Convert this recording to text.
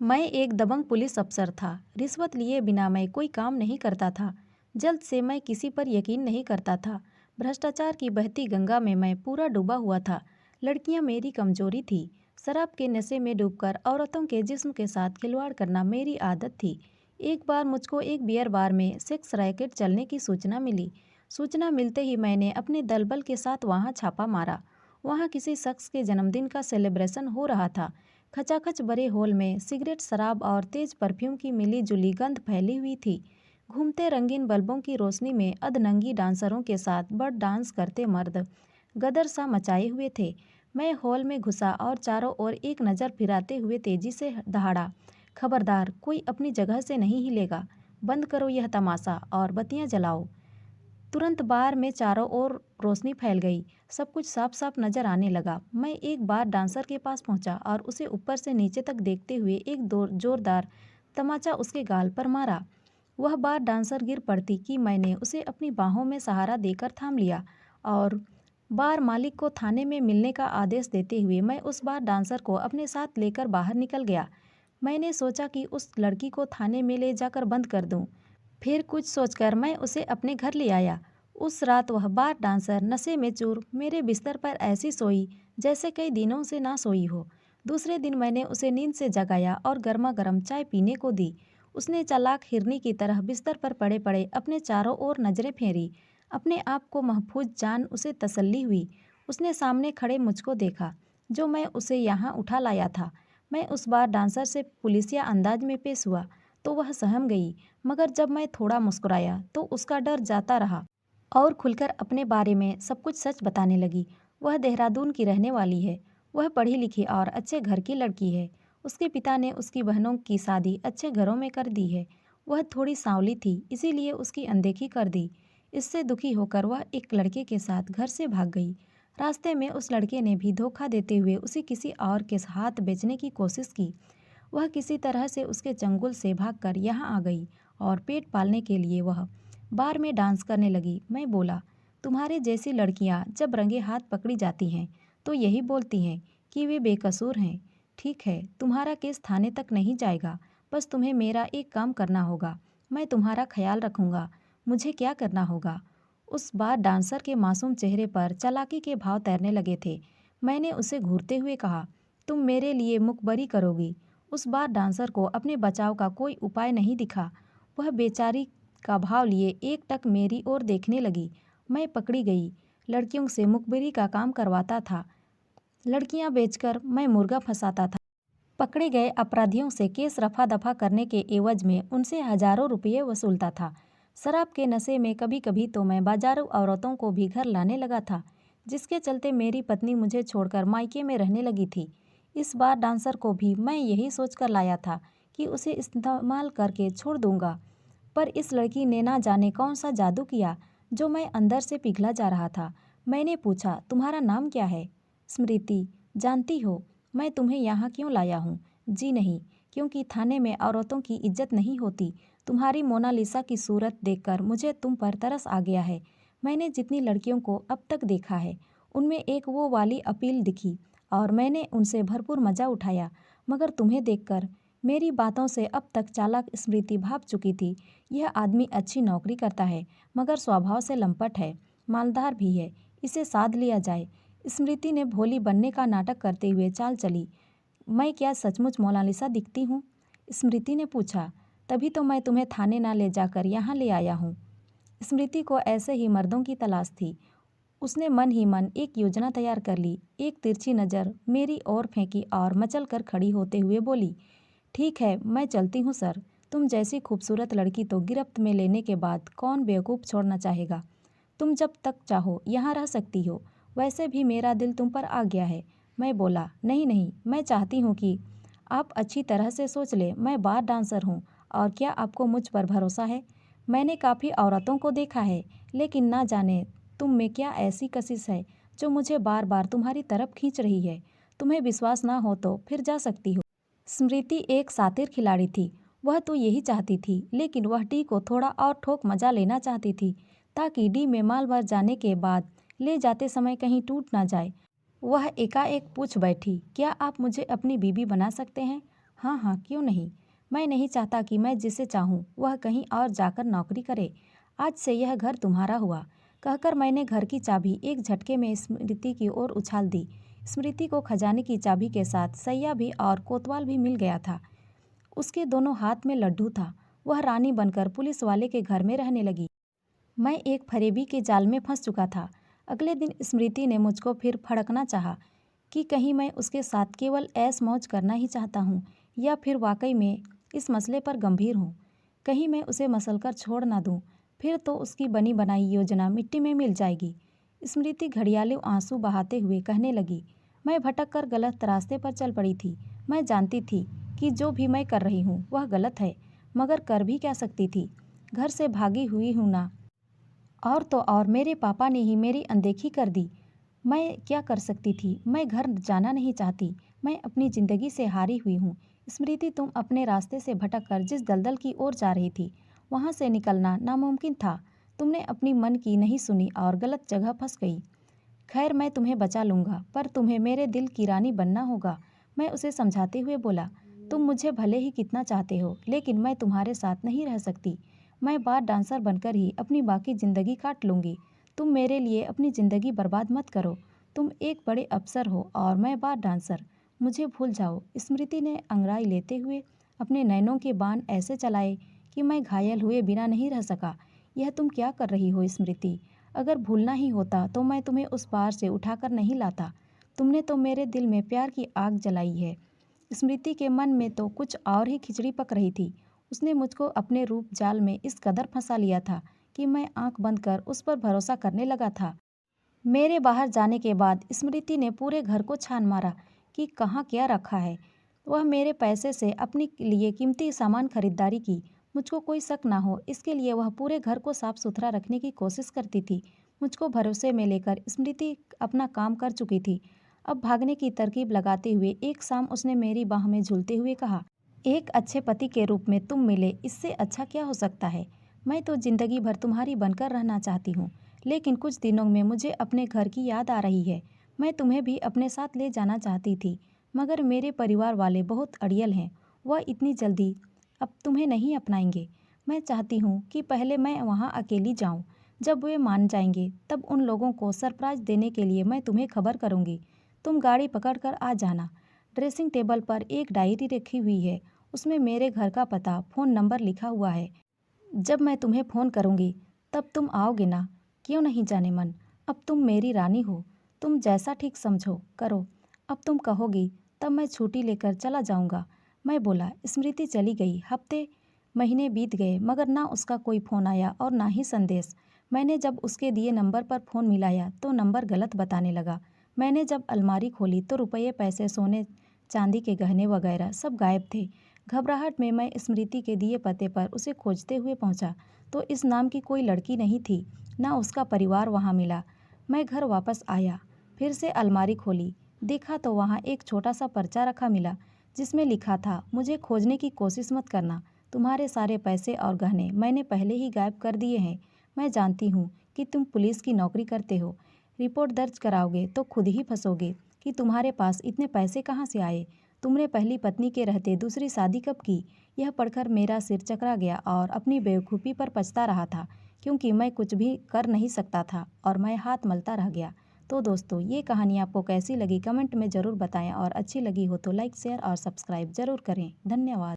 मैं एक दबंग पुलिस अफसर था। रिश्वत लिए बिना मैं कोई काम नहीं करता था। जल्द से मैं किसी पर यकीन नहीं करता था। भ्रष्टाचार की बहती गंगा में मैं पूरा डूबा हुआ था। लड़कियां मेरी कमजोरी थी। शराब के नशे में डूबकर औरतों के जिस्म के साथ खिलवाड़ करना मेरी आदत थी। एक बार मुझको एक बियर बार में सेक्स रैकेट चलने की सूचना मिली। सूचना मिलते ही मैंने अपने दलबल के साथ वहां छापा मारा। वहां किसी शख्स के जन्मदिन का सेलिब्रेशन हो रहा था। खचाखच बड़े हॉल में सिगरेट, शराब और तेज परफ्यूम की मिली जुली गंध फैली हुई थी। घूमते रंगीन बल्बों की रोशनी में अधनंगी डांसरों के साथ बर्ड डांस करते मर्द गदर सा मचाए हुए थे। मैं हॉल में घुसा और चारों ओर एक नज़र फिराते हुए तेजी से दहाड़ा, खबरदार, कोई अपनी जगह से नहीं हिलेगा। बंद करो यह तमाशा और बत्तियां जलाओ। तुरंत बार में चारों ओर रोशनी फैल गई। सब कुछ साफ साफ नजर आने लगा। मैं एक बार डांसर के पास पहुंचा और उसे ऊपर से नीचे तक देखते हुए एक जोरदार तमाचा उसके गाल पर मारा। वह बार डांसर गिर पड़ती कि मैंने उसे अपनी बाहों में सहारा देकर थाम लिया और बार मालिक को थाने में मिलने का आदेश देते हुए मैं उस बार डांसर को अपने साथ लेकर बाहर निकल गया। मैंने सोचा कि उस लड़की को थाने में ले जाकर बंद कर दूं। फिर कुछ सोचकर मैं उसे अपने घर ले आया। उस रात वह बार डांसर नशे में चूर मेरे बिस्तर पर ऐसी सोई जैसे कई दिनों से ना सोई हो। दूसरे दिन मैंने उसे नींद से जगाया और गर्मा गर्म चाय पीने को दी। उसने चालाक हिरनी की तरह बिस्तर पर पड़े पड़े अपने चारों ओर नजरें फेरी। अपने आप को महफूज जान उसे तसल्ली हुई। उसने सामने खड़े मुझको देखा, जो मैं उसे यहाँ उठा लाया था। मैं उस बार डांसर से पुलिसिया अंदाज में पेश हुआ तो वह सहम गई, मगर जब मैं थोड़ा मुस्कुराया तो उसका डर जाता रहा और खुलकर अपने बारे में सब कुछ सच बताने लगी। वह देहरादून की रहने वाली है। वह पढ़ी लिखी और अच्छे घर की लड़की है। उसके पिता ने उसकी बहनों की शादी अच्छे घरों में कर दी है। वह थोड़ी सांवली थी, इसीलिए उसकी अनदेखी कर दी। इससे दुखी होकर वह एक लड़के के साथ घर से भाग गई। रास्ते में उस लड़के ने भी धोखा देते हुए उसे किसी और के हाथ बेचने की कोशिश की। वह किसी तरह से उसके चंगुल से भागकर यहाँ आ गई और पेट पालने के लिए वह बार में डांस करने लगी। मैं बोला, तुम्हारे जैसी लड़कियाँ जब रंगे हाथ पकड़ी जाती हैं तो यही बोलती हैं कि वे बेकसूर हैं। ठीक है, तुम्हारा केस थाने तक नहीं जाएगा, बस तुम्हें मेरा एक काम करना होगा। मैं तुम्हारा ख्याल रखूँगा। मुझे क्या करना होगा? उस बार डांसर के मासूम चेहरे पर चालाकी के भाव तैरने लगे थे। मैंने उसे घूरते हुए कहा, तुम मेरे लिए मुखबरी करोगी? उस बार डांसर को अपने बचाव का कोई उपाय नहीं दिखा। वह बेचारी का भाव लिए एकटक मेरी ओर देखने लगी। मैं पकड़ी गई। लड़कियों से मुखबिरी का काम करवाता था। लड़कियां बेचकर मैं मुर्गा फंसाता था। पकड़े गए अपराधियों से केस रफा दफा करने के एवज में उनसे हजारों रुपये वसूलता था। शराब के नशे में कभी कभी तो मैं बाजारू औरतों को भी घर लाने लगा था, जिसके चलते मेरी पत्नी मुझे छोड़कर मायके में रहने लगी थी। इस बार डांसर को भी मैं यही सोचकर लाया था कि उसे इस्तेमाल करके छोड़ दूंगा, पर इस लड़की ने ना जाने कौन सा जादू किया जो मैं अंदर से पिघला जा रहा था। मैंने पूछा, तुम्हारा नाम क्या है? स्मृति। जानती हो मैं तुम्हें यहाँ क्यों लाया हूँ? जी नहीं, क्योंकि थाने में औरतों की इज्जत नहीं होती। तुम्हारी मोनालिसा की सूरत देखकर मुझे तुम पर तरस आ गया है। मैंने जितनी लड़कियों को अब तक देखा है उनमें एक वो वाली अपील दिखी और मैंने उनसे भरपूर मजा उठाया, मगर तुम्हें देखकर मेरी बातों से अब तक चालाक स्मृति भाप चुकी थी। यह आदमी अच्छी नौकरी करता है, मगर स्वभाव से लंपट है, मालदार भी है, इसे साध लिया जाए। स्मृति ने भोली बनने का नाटक करते हुए चाल चली। मैं क्या सचमुच मोनालिसा दिखती हूँ? स्मृति ने पूछा। तभी तो मैं तुम्हें थाने ना ले जाकर यहाँ ले आया हूँ। स्मृति को ऐसे ही मर्दों की तलाश थी। उसने मन ही मन एक योजना तैयार कर ली। एक तिरछी नज़र मेरी ओर फेंकी और मचल कर खड़ी होते हुए बोली, ठीक है, मैं चलती हूँ सर। तुम जैसी खूबसूरत लड़की तो गिरफ्त में लेने के बाद कौन बेवकूफ़ छोड़ना चाहेगा? तुम जब तक चाहो यहाँ रह सकती हो। वैसे भी मेरा दिल तुम पर आ गया है। मैं बोला, नहीं नहीं, मैं चाहती हूँ कि आप अच्छी तरह से सोच ले। मैं बार डांसर हूँ और क्या आपको मुझ पर भरोसा है? मैंने काफ़ी औरतों को देखा है, लेकिन ना जाने तुम में क्या ऐसी कशिश है जो मुझे बार बार तुम्हारी तरफ खींच रही है। तुम्हें विश्वास ना हो तो फिर जा सकती हो। स्मृति एक शातिर खिलाड़ी थी। वह तो यही चाहती थी, लेकिन वह डी को थोड़ा और ठोक मजा लेना चाहती थी, ताकि डी में माल भर जाने के बाद ले जाते समय कहीं टूट ना जाए। वह एकाएक पूछ बैठी, क्या आप मुझे अपनी बीवी बना सकते हैं? हाँ हाँ, क्यों नहीं। मैं नहीं चाहता कि मैं जिसे चाहूँ वह कहीं और जाकर नौकरी करे। आज से यह घर तुम्हारा हुआ। कहकर मैंने घर की चाबी एक झटके में स्मृति की ओर उछाल दी। स्मृति को खजाने की चाबी के साथ सैया भी और कोतवाल भी मिल गया था। उसके दोनों हाथ में लड्डू था। वह रानी बनकर पुलिस वाले के घर में रहने लगी। मैं एक फरेबी के जाल में फंस चुका था। अगले दिन स्मृति ने मुझको फिर फड़कना चाहा कि कहीं मैं उसके साथ केवल ऐश मौज करना ही चाहता हूँ या फिर वाकई में इस मसले पर गंभीर हूँ। कहीं मैं उसे मसलकर छोड़ ना दूँ, फिर तो उसकी बनी बनाई योजना मिट्टी में मिल जाएगी। स्मृति घड़ियाले आंसू बहाते हुए कहने लगी, मैं भटक कर गलत रास्ते पर चल पड़ी थी। मैं जानती थी कि जो भी मैं कर रही हूँ वह गलत है, मगर कर भी क्या सकती थी। घर से भागी हुई हूँ ना, और तो और मेरे पापा ने ही मेरी अनदेखी कर दी। मैं क्या कर सकती थी। मैं घर जाना नहीं चाहती। मैं अपनी ज़िंदगी से हारी हुई हूँ। स्मृति, तुम अपने रास्ते से भटक कर जिस दलदल की ओर जा रही थी वहाँ से निकलना नामुमकिन था। तुमने अपनी मन की नहीं सुनी और गलत जगह फंस गई। खैर, मैं तुम्हें बचा लूँगा, पर तुम्हें मेरे दिल की रानी बनना होगा। मैं उसे समझाते हुए बोला, तुम मुझे भले ही कितना चाहते हो, लेकिन मैं तुम्हारे साथ नहीं रह सकती। मैं बार डांसर बनकर ही अपनी बाकी ज़िंदगी काट लूँगी। तुम मेरे लिए अपनी ज़िंदगी बर्बाद मत करो। तुम एक बड़े अफसर हो और मैं बार डांसर। मुझे भूल जाओ। स्मृति ने अंगड़ाई लेते हुए अपने नैनों के बाण ऐसे चलाए कि मैं घायल हुए बिना नहीं रह सका। यह तुम क्या कर रही हो स्मृति? अगर भूलना ही होता तो मैं तुम्हें उस पार से उठाकर नहीं लाता। तुमने तो मेरे दिल में प्यार की आग जलाई है। स्मृति के मन में तो कुछ और ही खिचड़ी पक रही थी। उसने मुझको अपने रूप जाल में इस कदर फंसा लिया था कि मैं आंख बंद कर उस पर भरोसा करने लगा था। मेरे बाहर जाने के बाद स्मृति ने पूरे घर को छान मारा कि कहाँ क्या रखा है। वह मेरे पैसे से अपने लिए कीमती सामान खरीदारी की। मुझको कोई शक ना हो इसके लिए वह पूरे घर को साफ सुथरा रखने की कोशिश करती थी। मुझको भरोसे में लेकर स्मृति अपना काम कर चुकी थी। अब भागने की तरकीब लगाते हुए एक शाम उसने मेरी बाह में झूलते हुए कहा, एक अच्छे पति के रूप में तुम मिले, इससे अच्छा क्या हो सकता है। मैं तो जिंदगी भर तुम्हारी बनकर रहना चाहती हूँ, लेकिन कुछ दिनों में मुझे अपने घर की याद आ रही है। मैं तुम्हें भी अपने साथ ले जाना चाहती थी, मगर मेरे परिवार वाले बहुत अड़ियल हैं। वह इतनी जल्दी अब तुम्हें नहीं अपनाएंगे। मैं चाहती हूँ कि पहले मैं वहाँ अकेली जाऊँ। जब वे मान जाएंगे तब उन लोगों को सरप्राइज देने के लिए मैं तुम्हें खबर करूँगी। तुम गाड़ी पकड़ कर आ जाना। ड्रेसिंग टेबल पर एक डायरी रखी हुई है, उसमें मेरे घर का पता, फ़ोन नंबर लिखा हुआ है। जब मैं तुम्हें फ़ोन करूँगी तब तुम आओगे ना? क्यों नहीं जाने मन? अब तुम मेरी रानी हो। तुम जैसा ठीक समझो करो। अब तुम कहोगी तब मैं छुट्टी लेकर चला जाऊँगा। मैं बोला। स्मृति चली गई। हफ्ते महीने बीत गए मगर ना उसका कोई फ़ोन आया और ना ही संदेश। मैंने जब उसके दिए नंबर पर फ़ोन मिलाया तो नंबर गलत बताने लगा। मैंने जब अलमारी खोली तो रुपये, पैसे, सोने चांदी के गहने वगैरह सब गायब थे। घबराहट में मैं स्मृति के दिए पते पर उसे खोजते हुए पहुंचा तो इस नाम की कोई लड़की नहीं थी, ना उसका परिवार वहां मिला। मैं घर वापस आया, फिर से अलमारी खोली, देखा तो वहां एक छोटा सा पर्चा रखा मिला जिसमें लिखा था, मुझे खोजने की कोशिश मत करना। तुम्हारे सारे पैसे और गहने मैंने पहले ही गायब कर दिए हैं। मैं जानती हूँ कि तुम पुलिस की नौकरी करते हो। रिपोर्ट दर्ज कराओगे तो खुद ही फंसोगे कि तुम्हारे पास इतने पैसे कहाँ से आए। तुमने पहली पत्नी के रहते दूसरी शादी कब की? यह पढ़कर मेरा सिर चकरा गया और अपनी बेवकूफ़ी पर पछता रहा था, क्योंकि मैं कुछ भी कर नहीं सकता था और मैं हाथ मलता रह गया। तो दोस्तों, ये कहानी आपको कैसी लगी कमेंट में ज़रूर बताएं और अच्छी लगी हो तो लाइक, शेयर और सब्सक्राइब ज़रूर करें। धन्यवाद।